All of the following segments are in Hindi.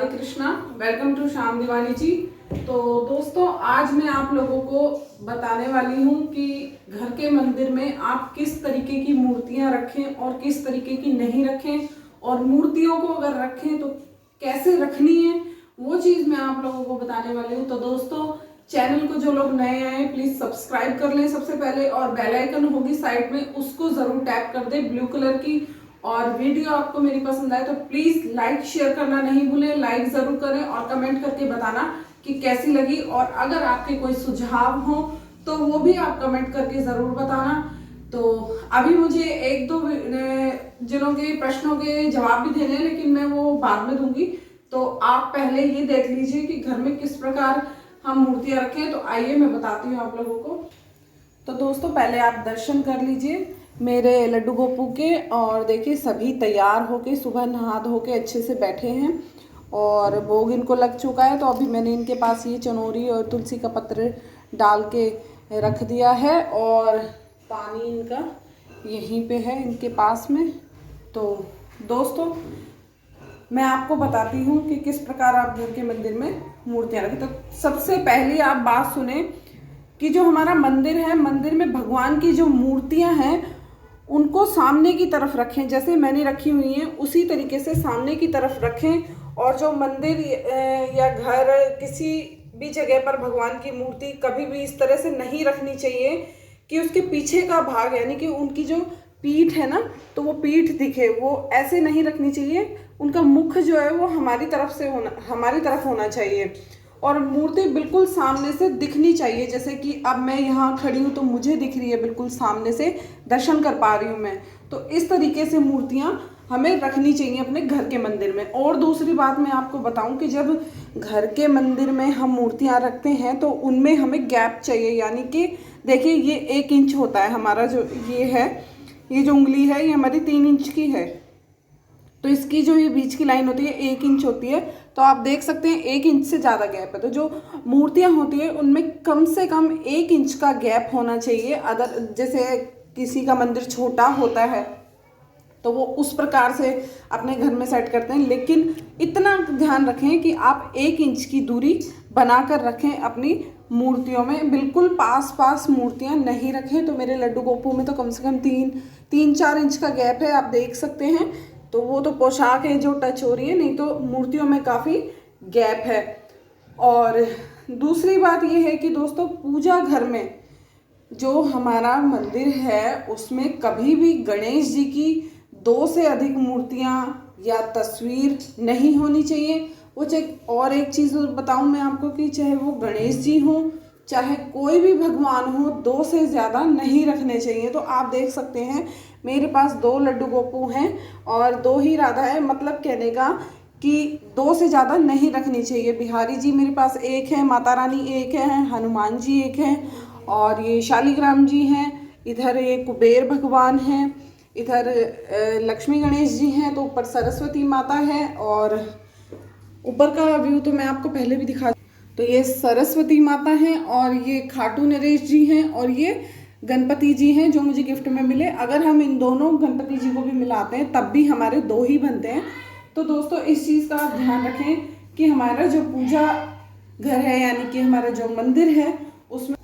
राधे कृष्णा। वेलकम टू श्याम दीवानी जी। तो दोस्तों, आज मैं आप लोगों को बताने वाली हूँ कि घर के मंदिर में आप किस तरीके की मूर्तियां रखें और किस तरीके की नहीं रखें, और मूर्तियों को अगर रखें तो कैसे रखनी है, वो चीज़ मैं आप लोगों को बताने वाली हूँ। तो दोस्तों, चैनल को जो लोग नए आए प्लीज सब्सक्राइब कर लें सबसे पहले, और बेल आइकन होगी साइड में, उसको जरूर टैप कर दें ब्लू कलर की। और वीडियो आपको मेरी पसंद आए तो प्लीज लाइक शेयर करना नहीं भूलें, लाइक जरूर करें और कमेंट करके बताना कि कैसी लगी। और अगर आपके कोई सुझाव हो तो वो भी आप कमेंट करके जरूर बताना। तो अभी मुझे एक दो जिनों के प्रश्नों के जवाब भी देने हैं, लेकिन मैं वो बाद में दूंगी। तो आप पहले ये देख लीजिए कि घर में किस प्रकार हम मूर्तियां रखें। तो आइए मैं बताती हूँ आप लोगों को। तो दोस्तों, पहले आप दर्शन कर लीजिए मेरे लड्डू गोपू के। और देखिए, सभी तैयार होके सुबह नहा धो के अच्छे से बैठे हैं और भोग इनको लग चुका है। तो अभी मैंने इनके पास ये चनोरी और तुलसी का पत्र डाल के रख दिया है, और पानी इनका यहीं पे है इनके पास में। तो दोस्तों, मैं आपको बताती हूँ कि किस प्रकार आप घर के मंदिर में मूर्तियां रखें। तो सबसे पहले आप बात सुने कि जो हमारा मंदिर है, मंदिर में भगवान की जो मूर्तियां हैं उनको सामने की तरफ रखें। जैसे मैंने रखी हुई हैं उसी तरीके से सामने की तरफ रखें। और जो मंदिर या घर किसी भी जगह पर भगवान की मूर्ति कभी भी इस तरह से नहीं रखनी चाहिए कि उसके पीछे का भाग, यानी कि उनकी जो पीठ है ना, तो वो पीठ दिखे, वो ऐसे नहीं रखनी चाहिए। उनका मुख जो है वो हमारी तरफ होना चाहिए, और मूर्ति बिल्कुल सामने से दिखनी चाहिए। जैसे कि अब मैं यहाँ खड़ी हूँ तो मुझे दिख रही है, बिल्कुल सामने से दर्शन कर पा रही हूँ मैं। तो इस तरीके से मूर्तियाँ हमें रखनी चाहिए अपने घर के मंदिर में। और दूसरी बात मैं आपको बताऊं कि जब घर के मंदिर में हम मूर्तियाँ रखते हैं तो उनमें हमें गैप चाहिए। यानी कि देखिए, ये 1 इंच होता है हमारा, जो ये है, ये जो उंगली है ये हमारी 3 इंच की है। तो इसकी जो ये बीच की लाइन होती है 1 इंच होती है। तो आप देख सकते हैं 1 इंच से ज़्यादा गैप है। तो जो मूर्तियाँ होती है उनमें कम से कम 1 इंच का गैप होना चाहिए। अदर जैसे किसी का मंदिर छोटा होता है तो वो उस प्रकार से अपने घर में सेट करते हैं, लेकिन इतना ध्यान रखें कि आप 1 इंच की दूरी बनाकर रखें अपनी मूर्तियों में। बिल्कुल पास पास मूर्तियां नहीं रखें। तो मेरे लड्डू गोपू में तो कम से कम 3-4 इंच का गैप है, आप देख सकते हैं। तो वो तो पोशाक है जो टच हो रही है, नहीं तो मूर्तियों में काफ़ी गैप है। और दूसरी बात ये है कि दोस्तों, पूजा घर में जो हमारा मंदिर है उसमें कभी भी गणेश जी की 2 से अधिक मूर्तियां या तस्वीर नहीं होनी चाहिए। वो चाहे, और एक चीज़ बताऊं मैं आपको कि चाहे वो गणेश जी हों चाहे कोई भी भगवान हो, 2 से ज़्यादा नहीं रखने चाहिए। तो आप देख सकते हैं मेरे पास 2 लड्डू गोपू हैं और 2 ही राधा है। मतलब कहने का कि 2 से ज़्यादा नहीं रखनी चाहिए। बिहारी जी मेरे पास 1 है, माता रानी 1 है, हनुमान जी 1 है, और ये शालिग्राम जी हैं। इधर ये कुबेर भगवान हैं, इधर लक्ष्मी गणेश जी हैं, तो ऊपर सरस्वती माता है। और ऊपर का व्यू तो मैं आपको पहले भी दिखा, तो ये सरस्वती माता हैं, और ये खाटू नरेश जी हैं, और ये गणपति जी हैं जो मुझे गिफ्ट में मिले। अगर हम इन दोनों गणपति जी को भी मिलाते हैं तब भी हमारे 2 ही बनते हैं। तो दोस्तों, इस चीज़ का आप ध्यान रखें कि हमारा जो पूजा घर है, यानी कि हमारा जो मंदिर है उसमें,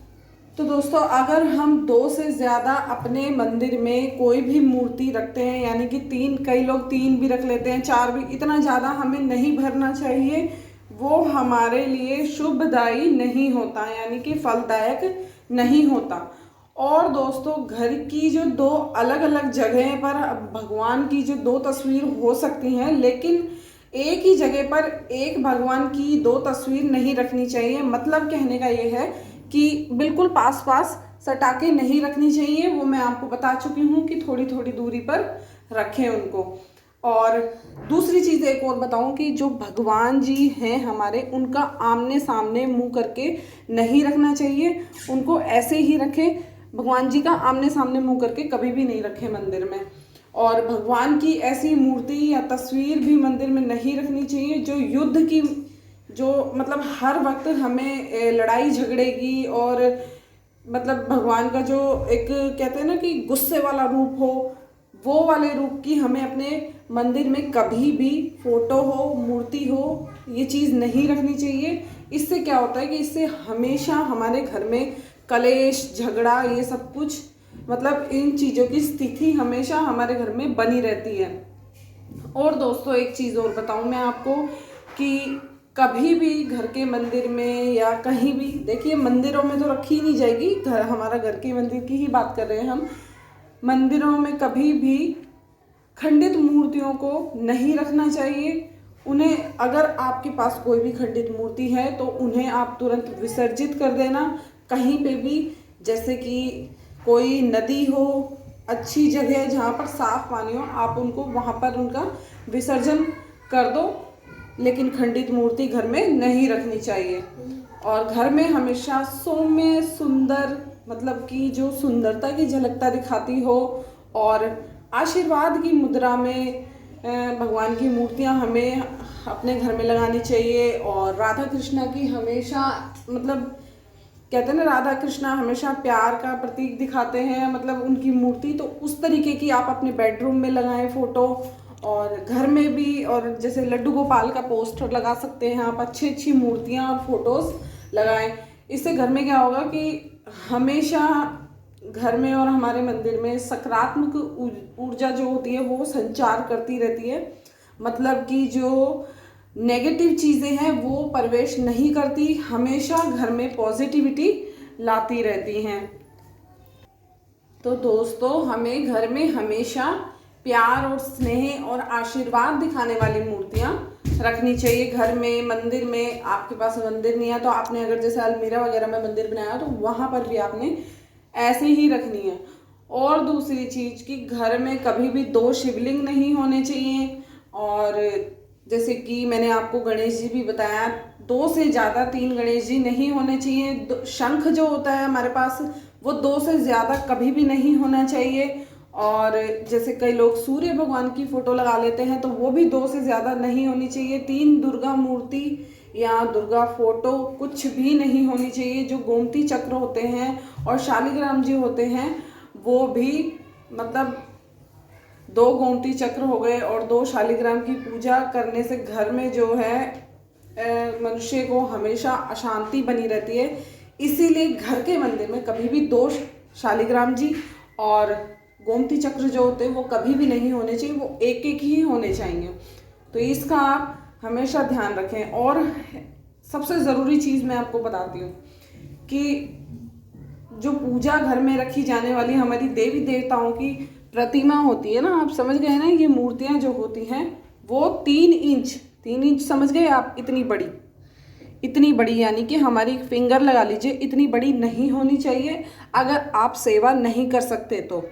तो दोस्तों, अगर हम 2 से ज़्यादा अपने मंदिर में कोई भी मूर्ति रखते हैं, यानी कि 3, कई लोग 3 भी रख लेते हैं, 4 भी, इतना ज़्यादा हमें नहीं भरना चाहिए। वो हमारे लिए शुभदायी नहीं होता, यानी कि फलदायक नहीं होता। और दोस्तों, घर की जो 2 अलग अलग जगह पर भगवान की जो 2 तस्वीर हो सकती हैं, लेकिन एक ही जगह पर एक भगवान की 2 तस्वीर नहीं रखनी चाहिए। मतलब कहने का ये है कि बिल्कुल पास पास सटा के नहीं रखनी चाहिए। वो मैं आपको बता चुकी हूँ कि थोड़ी थोड़ी दूरी पर रखें उनको। और दूसरी चीज़ एक और बताऊं कि जो भगवान जी हैं हमारे, उनका आमने सामने मुंह करके नहीं रखना चाहिए। उनको ऐसे ही रखें, भगवान जी का आमने सामने मुंह करके कभी भी नहीं रखें मंदिर में। और भगवान की ऐसी मूर्ति या तस्वीर भी मंदिर में नहीं रखनी चाहिए जो युद्ध की, जो मतलब हर वक्त हमें लड़ाई झगड़े की, और मतलब भगवान का जो एक कहते हैं ना कि गुस्से वाला रूप हो, वो वाले रूप की हमें अपने मंदिर में कभी भी फोटो हो, मूर्ति हो, ये चीज़ नहीं रखनी चाहिए। इससे क्या होता है कि इससे हमेशा हमारे घर में कलेश, झगड़ा, ये सब कुछ मतलब इन चीज़ों की स्थिति हमेशा हमारे घर में बनी रहती है। और दोस्तों एक चीज़ और बताऊं मैं आपको कि कभी भी घर के मंदिर में या कहीं भी, देखिए मंदिरों में तो रखी ही नहीं जाएगी, घर हमारा घर के मंदिर की ही बात कर रहे हैं हम, मंदिरों में कभी भी खंडित मूर्तियों को नहीं रखना चाहिए। उन्हें, अगर आपके पास कोई भी खंडित मूर्ति है तो उन्हें आप तुरंत विसर्जित कर देना कहीं पे भी, जैसे कि कोई नदी हो, अच्छी जगह जहाँ पर साफ पानी हो, आप उनको वहाँ पर उनका विसर्जन कर दो, लेकिन खंडित मूर्ति घर में नहीं रखनी चाहिए। और घर में हमेशा सौम्य, सुंदर, मतलब कि जो सुंदरता की झलकता दिखाती हो और आशीर्वाद की मुद्रा में भगवान की मूर्तियां हमें अपने घर में लगानी चाहिए। और राधा कृष्णा की हमेशा, मतलब कहते हैं ना, राधा कृष्णा हमेशा प्यार का प्रतीक दिखाते हैं, मतलब उनकी मूर्ति, तो उस तरीके की आप अपने बेडरूम में लगाएं फोटो, और घर में भी। और जैसे लड्डू गोपाल का पोस्टर लगा सकते हैं आप, अच्छी अच्छी मूर्तियां और फोटोज लगाएं। इससे घर में क्या होगा कि हमेशा घर में और हमारे मंदिर में सकारात्मक ऊर्जा जो होती है वो संचार करती रहती है, मतलब कि जो नेगेटिव चीज़ें हैं वो प्रवेश नहीं करती, हमेशा घर में पॉजिटिविटी लाती रहती हैं। तो दोस्तों हमें घर में हमेशा प्यार और स्नेह और आशीर्वाद दिखाने वाली मूर्तियां रखनी चाहिए घर में। मंदिर में, आपके पास मंदिर नहीं है तो आपने अगर जैसे अलमीरा वगैरह में मंदिर बनाया तो वहाँ पर भी आपने ऐसे ही रखनी है। और दूसरी चीज़ कि घर में कभी भी 2 शिवलिंग नहीं होने चाहिए। और जैसे कि मैंने आपको गणेश जी भी बताया, 2 से ज़्यादा 3 गणेश जी नहीं होने चाहिए। शंख जो होता है हमारे पास वो 2 से ज़्यादा कभी भी नहीं होना चाहिए। और जैसे कई लोग सूर्य भगवान की फ़ोटो लगा लेते हैं तो वो भी 2 से ज़्यादा नहीं होनी चाहिए। 3 दुर्गा मूर्ति या दुर्गा फोटो कुछ भी नहीं होनी चाहिए। जो गोमती चक्र होते हैं और शालिग्राम जी होते हैं वो भी, मतलब 2 गोमती चक्र हो गए और 2 शालिग्राम की पूजा करने से घर में जो है मनुष्य को हमेशा अशांति बनी रहती है। इसीलिए घर के मंदिर में कभी भी 2 शालिग्राम जी और गोमती चक्र जो होते हैं वो कभी भी नहीं होने चाहिए, वो एक एक ही होने चाहिए। तो इसका आप हमेशा ध्यान रखें। और सबसे ज़रूरी चीज़ मैं आपको बताती हूँ कि जो पूजा घर में रखी जाने वाली हमारी देवी देवताओं की प्रतिमा होती है ना, आप समझ गए ना, ये मूर्तियाँ जो होती हैं वो 3 इंच समझ गए आप, इतनी बड़ी यानी कि हमारी फिंगर लगा लीजिए, इतनी बड़ी नहीं होनी चाहिए अगर आप सेवा नहीं कर सकते तो।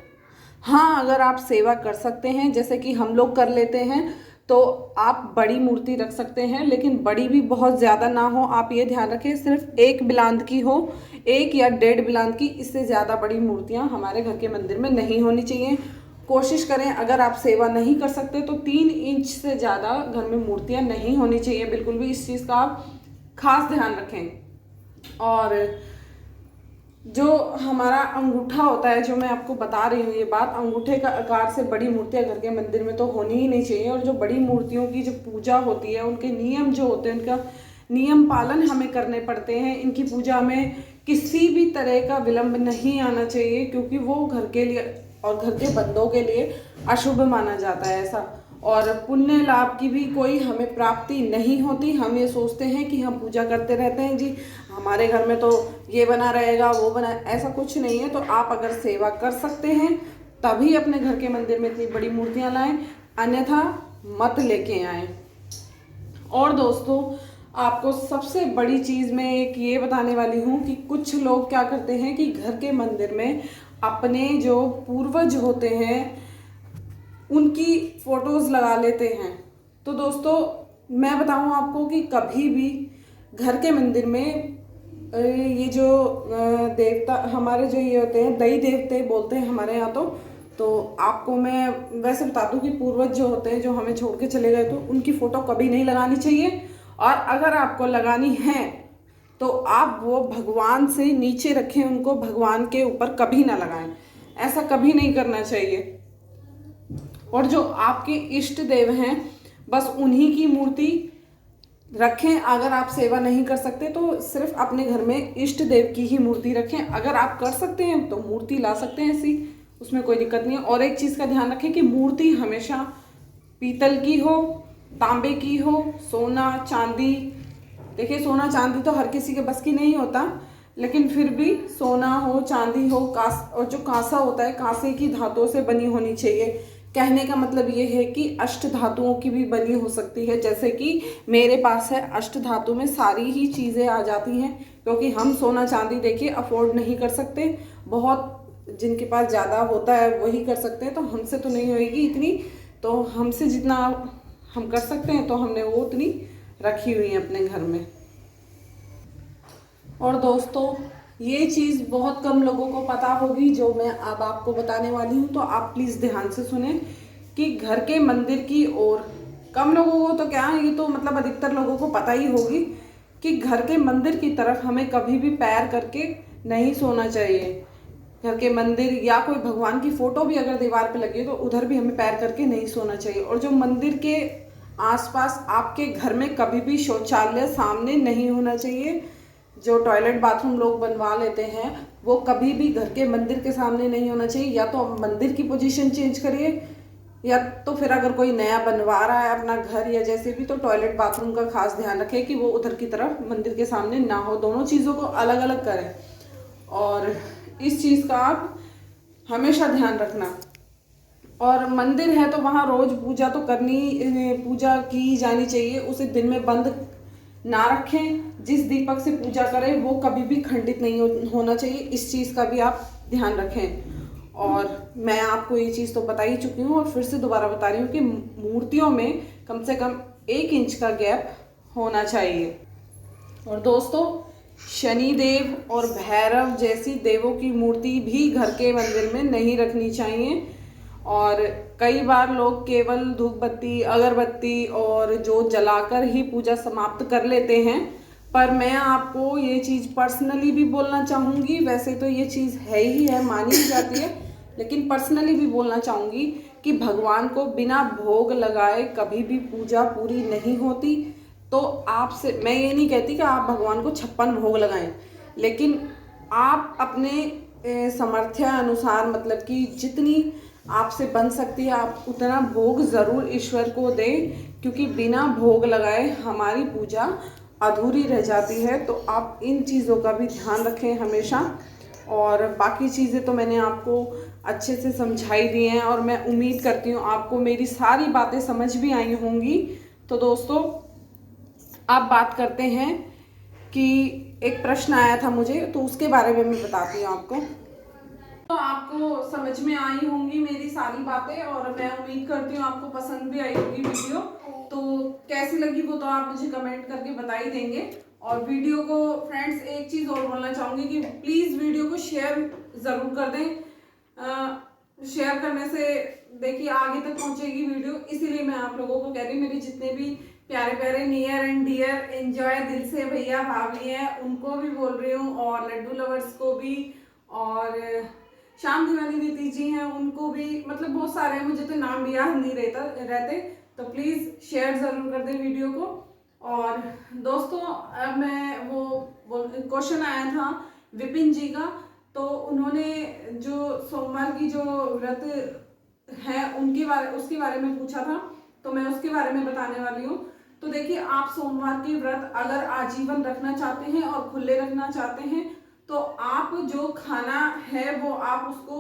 हाँ, अगर आप सेवा कर सकते हैं जैसे कि हम लोग कर लेते हैं तो आप बड़ी मूर्ति रख सकते हैं, लेकिन बड़ी भी बहुत ज़्यादा ना हो। आप ये ध्यान रखें सिर्फ 1 बिलांद की हो, 1 या 1.5 बिलांद की, इससे ज़्यादा बड़ी मूर्तियाँ हमारे घर के मंदिर में नहीं होनी चाहिए। कोशिश करें, अगर आप सेवा नहीं कर सकते तो 3 इंच से ज़्यादा घर में मूर्तियाँ नहीं होनी चाहिए बिल्कुल भी। इस चीज़ का आप खास ध्यान रखें। और जो हमारा अंगूठा होता है, जो मैं आपको बता रही हूँ ये बात, अंगूठे का आकार से बड़ी मूर्तियाँ घर के मंदिर में तो होनी ही नहीं चाहिए। और जो बड़ी मूर्तियों की जो पूजा होती है उनके नियम जो होते हैं, उनका नियम पालन हमें करने पड़ते हैं। इनकी पूजा में किसी भी तरह का विलंब नहीं आना चाहिए, क्योंकि वो घर के लिए और घर के बंदों के लिए अशुभ माना जाता है ऐसा। और पुण्य लाभ की भी कोई हमें प्राप्ति नहीं होती। हम ये सोचते हैं कि हम पूजा करते रहते हैं जी, हमारे घर में तो ये बना रहेगा वो बना, ऐसा कुछ नहीं है। तो आप अगर सेवा कर सकते हैं तभी अपने घर के मंदिर में इतनी बड़ी मूर्तियां लाएं, अन्यथा मत लेके आएं। और दोस्तों आपको सबसे बड़ी चीज़ मैं एक ये बताने वाली हूँ कि कुछ लोग क्या करते हैं कि घर के मंदिर में अपने जो पूर्वज होते हैं उनकी फ़ोटोज़ लगा लेते हैं। तो दोस्तों मैं बताऊं आपको कि कभी भी घर के मंदिर में ये जो देवता हमारे जो ये होते हैं, दई देवते बोलते हैं हमारे यहाँ, तो आपको मैं वैसे बता दूं कि पूर्वज जो होते हैं जो हमें छोड़ के चले गए, तो उनकी फ़ोटो कभी नहीं लगानी चाहिए। और अगर आपको लगानी है तो आप वो भगवान से नीचे रखें, उनको भगवान के ऊपर कभी ना लगाएं, ऐसा कभी नहीं करना चाहिए। और जो आपके इष्ट देव हैं बस उन्हीं की मूर्ति रखें। अगर आप सेवा नहीं कर सकते तो सिर्फ अपने घर में इष्ट देव की ही मूर्ति रखें। अगर आप कर सकते हैं तो मूर्ति ला सकते हैं ऐसी, उसमें कोई दिक्कत नहीं है। और एक चीज़ का ध्यान रखें कि मूर्ति हमेशा पीतल की हो, तांबे की हो, सोना चांदी। देखिए सोना चांदी तो हर किसी के बस की नहीं होता, लेकिन फिर भी सोना हो, चांदी हो, और जो कांसा होता है कांसे की धातुओं से बनी होनी चाहिए। कहने का मतलब ये है कि अष्ट धातुओं की भी बनी हो सकती है, जैसे कि मेरे पास है। अष्ट धातु में सारी ही चीज़ें आ जाती हैं, क्योंकि हम सोना चांदी देखिए अफोर्ड नहीं कर सकते। बहुत जिनके पास ज़्यादा होता है वही कर सकते हैं, तो हमसे तो नहीं होएगी इतनी। तो हमसे जितना हम कर सकते हैं तो हमने वो उतनी रखी हुई है अपने घर में। और दोस्तों ये चीज़ बहुत कम लोगों को पता होगी जो मैं अब आपको बताने वाली हूँ, तो आप प्लीज़ ध्यान से सुने कि घर के मंदिर की ओर, कम लोगों को तो क्या, ये तो मतलब अधिकतर लोगों को पता ही होगी कि घर के मंदिर की तरफ हमें कभी भी पैर करके नहीं सोना चाहिए। घर के मंदिर या कोई भगवान की फोटो भी अगर दीवार पे लगी है तो उधर भी हमें पैर करके नहीं सोना चाहिए। और जो मंदिर के आसपास आपके घर में कभी भी शौचालय सामने नहीं होना चाहिए। जो टॉयलेट बाथरूम लोग बनवा लेते हैं वो कभी भी घर के मंदिर के सामने नहीं होना चाहिए। या तो मंदिर की पोजीशन चेंज करिए, या तो फिर अगर कोई नया बनवा रहा है अपना घर या जैसे भी, तो टॉयलेट बाथरूम का खास ध्यान रखें कि वो उधर की तरफ मंदिर के सामने ना हो। दोनों चीज़ों को अलग अलग करें, और इस चीज़ का आप हमेशा ध्यान रखना। और मंदिर है तो वहाँ रोज पूजा तो पूजा की जानी चाहिए। उसे दिन में बंद ना रखें। जिस दीपक से पूजा करें वो कभी भी खंडित नहीं होना चाहिए। इस चीज़ का भी आप ध्यान रखें। और मैं आपको ये चीज़ तो बता ही चुकी हूँ और फिर से दोबारा बता रही हूँ कि मूर्तियों में कम से कम 1 इंच का गैप होना चाहिए। और दोस्तों शनि देव और भैरव जैसी देवों की मूर्ति भी घर के मंदिर में नहीं रखनी चाहिए। और कई बार लोग केवल धूप बत्ती, अगरबत्ती और जोत जलाकर ही पूजा समाप्त कर लेते हैं। पर मैं आपको ये चीज़ पर्सनली भी बोलना चाहूँगी, वैसे तो ये चीज़ है ही है, मानी ही जाती है, लेकिन पर्सनली भी बोलना चाहूँगी कि भगवान को बिना भोग लगाए कभी भी पूजा पूरी नहीं होती। तो आपसे मैं ये नहीं कहती कि आप भगवान को 56 भोग लगाएं, लेकिन आप अपने सामर्थ्य अनुसार, मतलब कि जितनी आपसे बन सकती है आप उतना भोग ज़रूर ईश्वर को दें, क्योंकि बिना भोग लगाए हमारी पूजा अधूरी रह जाती है। तो आप इन चीज़ों का भी ध्यान रखें हमेशा। और बाकी चीज़ें तो मैंने आपको अच्छे से समझाई दी हैं, और मैं उम्मीद करती हूँ आपको मेरी सारी बातें समझ भी आई होंगी। तो दोस्तों अब बात करते हैं कि एक प्रश्न आया था मुझे, तो उसके बारे में मैं बताती हूँ आपको। तो आपको समझ में आई होंगी मेरी सारी बातें, और मैं उम्मीद करती हूँ आपको पसंद भी आई होगी वीडियो। तो कैसी लगी वो तो आप मुझे कमेंट करके बता ही देंगे। और वीडियो को फ्रेंड्स एक चीज़ और बोलना चाहूँगी कि प्लीज़ वीडियो को शेयर ज़रूर कर दें। शेयर करने से देखिए आगे तक पहुँचेगी वीडियो, इसीलिए मैं आप लोगों को कह रही हूँ। मेरे जितने भी प्यारे प्यारे नियर एंड डियर एंजॉय दिल से भैया भाभी हैं उनको भी बोल रही हूँ, और लड्डू लवर्स को भी, और श्याम दीवानी दीदी जी हैं उनको भी, मतलब बहुत सारे हैं, मुझे तो नाम भी याद नहीं रहते। तो प्लीज़ शेयर ज़रूर कर दें वीडियो को। और दोस्तों अब मैं वो क्वेश्चन आया था विपिन जी का, तो उन्होंने जो सोमवार की जो व्रत है उसके बारे में पूछा था, तो मैं उसके बारे में बताने वाली हूँ। तो देखिए आप सोमवार की व्रत अगर आजीवन रखना चाहते हैं और खुले रखना चाहते हैं, तो आप जो खाना है वो आप उसको,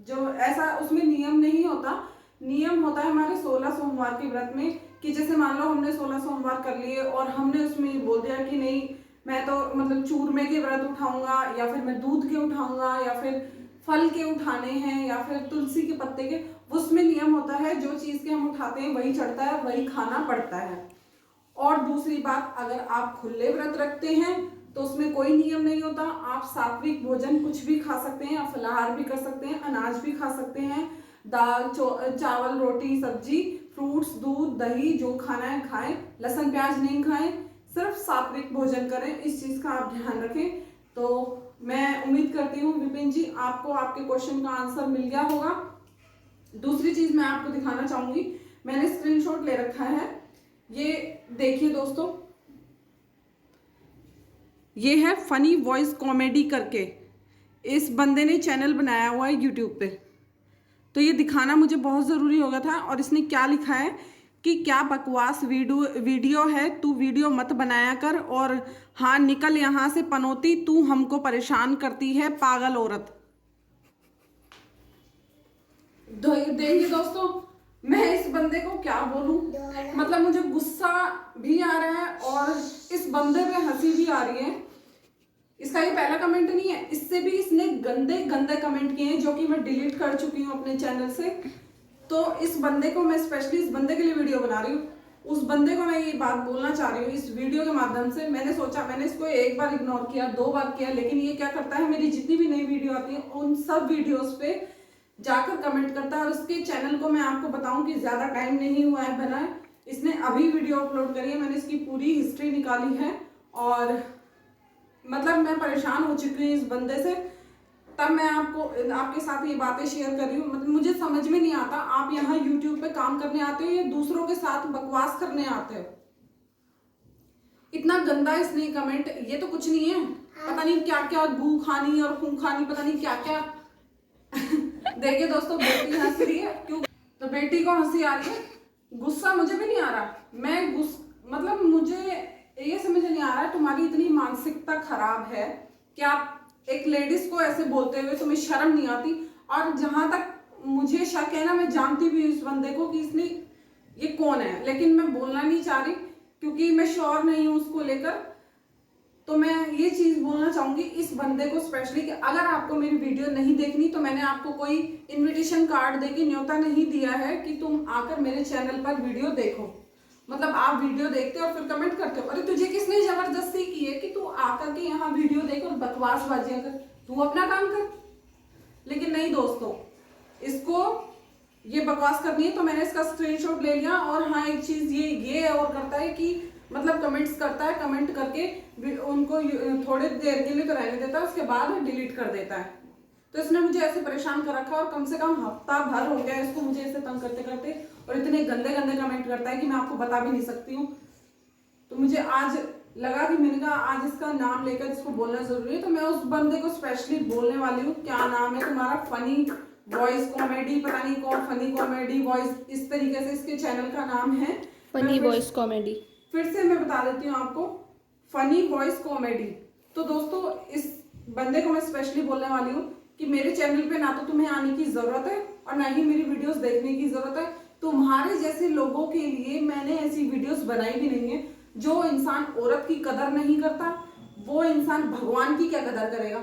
जो ऐसा उसमें नियम नहीं होता, नियम होता है हमारे 16 सोमवार के व्रत में, कि जैसे मान लो हमने 16 सोमवार कर लिए और हमने उसमें बोल दिया कि नहीं मैं तो मतलब चूरमे के व्रत उठाऊंगा, या फिर मैं दूध के उठाऊंगा, या फिर फल के उठाने हैं, या फिर तुलसी के पत्ते के, उसमें नियम होता है जो चीज़ के हम उठाते हैं वही चढ़ता है, वही खाना पड़ता है। और दूसरी बात, अगर आप खुले व्रत रखते हैं तो उसमें कोई नियम नहीं होता। आप सात्विक भोजन कुछ भी खा सकते हैं, आप फलाहार भी कर सकते हैं, अनाज भी खा सकते हैं, दाल चावल रोटी सब्जी, फ्रूट्स दूध दही जो खाना है खाएं, लहसुन प्याज नहीं खाएं, सिर्फ सात्विक भोजन करें। इस चीज़ का आप ध्यान रखें। तो मैं उम्मीद करती हूँ विपिन जी आपको आपके क्वेश्चन का आंसर मिल गया होगा। दूसरी चीज मैं आपको दिखाना चाहूंगी, मैंने स्क्रीनशॉट ले रखा है, ये देखिए दोस्तों, ये है फनी वॉइस कॉमेडी करके, इस बंदे ने चैनल बनाया हुआ है यूट्यूब पे। तो ये दिखाना मुझे बहुत ज़रूरी हो गया था। और इसने क्या लिखा है कि क्या बकवास वीडियो है, तू वीडियो मत बनाया कर, और हाँ निकल यहाँ से पनौती, तू हमको परेशान करती है पागल औरत। देखिए दोस्तों, मैं इस बंदे को क्या बोलूं, मतलब मुझे गुस्सा भी आ रहा है और इस बंदे पे हंसी भी आ रही है। इसका ये पहला कमेंट नहीं है, इससे भी इसने गंदे गंदे कमेंट किए हैं जो कि मैं डिलीट कर चुकी हूँ अपने चैनल से। तो इस बंदे को मैं स्पेशली इस बंदे के लिए वीडियो बना रही हूँ। उस बंदे को मैं ये बात बोलना चाह रही हूँ इस वीडियो के माध्यम से। मैंने सोचा, मैंने इसको एक बार इग्नोर किया, 2 बार किया, लेकिन ये क्या करता है, मेरी जितनी भी नई वीडियो आती है उन सब वीडियोस पे जाकर कमेंट करता है। और उसके चैनल को मैं आपको बताऊं कि ज्यादा टाइम नहीं हुआ है बनाए, इसने अभी वीडियो अपलोड करी है, मैंने इसकी पूरी हिस्ट्री निकाली है और मतलब मैं परेशान हो चुकी हूँ इस बंदे से। तब मैं आपके साथ ये बातें शेयर कर रही हूँ। मतलब मुझे समझ में नहीं आता, आप यहाँ यूट्यूब पे काम करने आते हो या दूसरों के साथ बकवास करने आते हो। इतना गंदा इसने कमेंट, ये तो कुछ नहीं है, पता नहीं क्या क्या गू खानी और खून खानी, पता नहीं क्या क्या। देखिए दोस्तों, बेटी हंस रही है, क्यों? तो बेटी को हंसी आ रही है, गुस्सा मुझे भी नहीं आ रहा। मतलब मुझे ये समझ नहीं आ रहा है, तुम्हारी इतनी मानसिकता खराब है कि आप एक लेडीज को ऐसे बोलते हुए तुम्हें शर्म नहीं आती। और जहां तक मुझे शक है ना, मैं जानती भी इस बंदे को कि इसने ये कौन है, लेकिन मैं बोलना नहीं चाह रही क्योंकि मैं श्योर नहीं हूं उसको लेकर। तो मैं ये चीज बोलना चाहूंगी इस बंदे को स्पेशली कि अगर आपको मेरी वीडियो नहीं देखनी तो मैंने आपको कोई इनविटेशन कार्ड देके न्योता नहीं दिया है कि तुम आकर मेरे चैनल पर वीडियो देखो। मतलब आप वीडियो देखते हो और फिर कमेंट करते हो, अरे तुझे किसने जबरदस्ती की है कि तू आकर के यहाँ वीडियो देख और बकवास बाजियां कर, तू अपना काम कर। लेकिन नहीं दोस्तों, इसको ये बकवास करनी है। तो मैंने इसका स्क्रीनशॉट ले लिया। और हाँ, एक चीज ये और करता है कि मतलब कमेंट्स करता है, कमेंट करके उनको थोड़ी देर के लिए तो रहने देता है, उसके बाद डिलीट कर देता है। तो इसने मुझे ऐसे परेशान कर रखा है और कम से कम हफ्ता भर हो गया इसको मुझे ऐसे तंग करते करते, और इतने गंदे गंदे कमेंट करता है कि मैं आपको बता भी नहीं सकती हूँ। तो मुझे आज लगा कि मैंने कहा आज इसका नाम लेकर इसको बोलना जरूरी है। तो मैं उस बंदे को स्पेशली बोलने वाली हूँ, क्या नाम है तुम्हारा, फनी वॉइस कॉमेडी, पता नहीं कौन, फनी कॉमेडी वॉइस, इस तरीके से इसके चैनल का नाम है, फनी वॉइस कॉमेडी। फिर से मैं बता देती हूँ आपको, फनी वॉइस कॉमेडी। तो दोस्तों, इस बंदे को मैं स्पेशली बोलने वाली हूँ कि मेरे चैनल पे ना तो तुम्हें आने की जरूरत है और ना ही मेरी वीडियोस देखने की जरूरत है। तुम्हारे जैसे लोगों के लिए मैंने ऐसी वीडियोस बनाई भी नहीं है। जो इंसान औरत की कदर नहीं करता, वो इंसान भगवान की क्या कदर करेगा,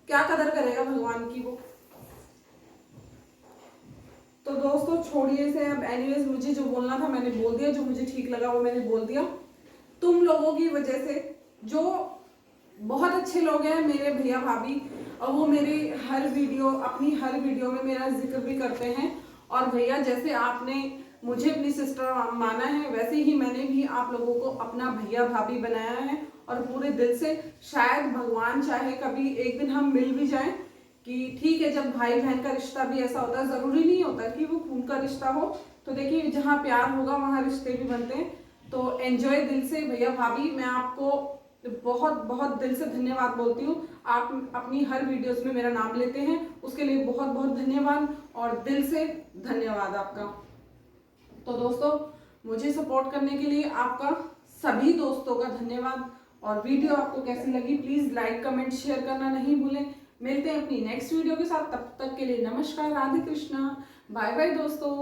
क्या कदर करेगा भगवान की वो। तो दोस्तों छोड़िए इसे अब। एनीवेज, मुझे जो बोलना था मैंने बोल दिया, जो मुझे ठीक लगा वो मैंने बोल दिया। तुम लोगों की वजह से, जो बहुत अच्छे लोग हैं मेरे भैया भाभी, और वो मेरे अपनी हर वीडियो में मेरा जिक्र भी करते हैं। और भैया, जैसे आपने मुझे अपनी सिस्टर माना है, वैसे ही मैंने भी आप लोगों को अपना भैया भाभी बनाया है और पूरे दिल से। शायद भगवान चाहे कभी एक दिन हम मिल भी जाएं, कि ठीक है, जब भाई बहन का रिश्ता भी ऐसा होता है, जरूरी नहीं होता कि वो खून का रिश्ता हो। तो देखिए, जहाँ प्यार होगा वहाँ रिश्ते भी बनते हैं। तो एंजॉय दिल से भैया भाभी, मैं आपको बहुत बहुत दिल से धन्यवाद बोलती हूँ। आप अपनी हर वीडियोस में मेरा नाम लेते हैं, उसके लिए बहुत बहुत धन्यवाद और दिल से धन्यवाद आपका। तो दोस्तों, मुझे सपोर्ट करने के लिए आपका सभी दोस्तों का धन्यवाद। और वीडियो आपको कैसी लगी प्लीज लाइक कमेंट शेयर करना नहीं भूलें। मिलते हैं अपनी नेक्स्ट वीडियो के साथ, तब तक के लिए नमस्कार, राधे कृष्णा, बाय बाय दोस्तों।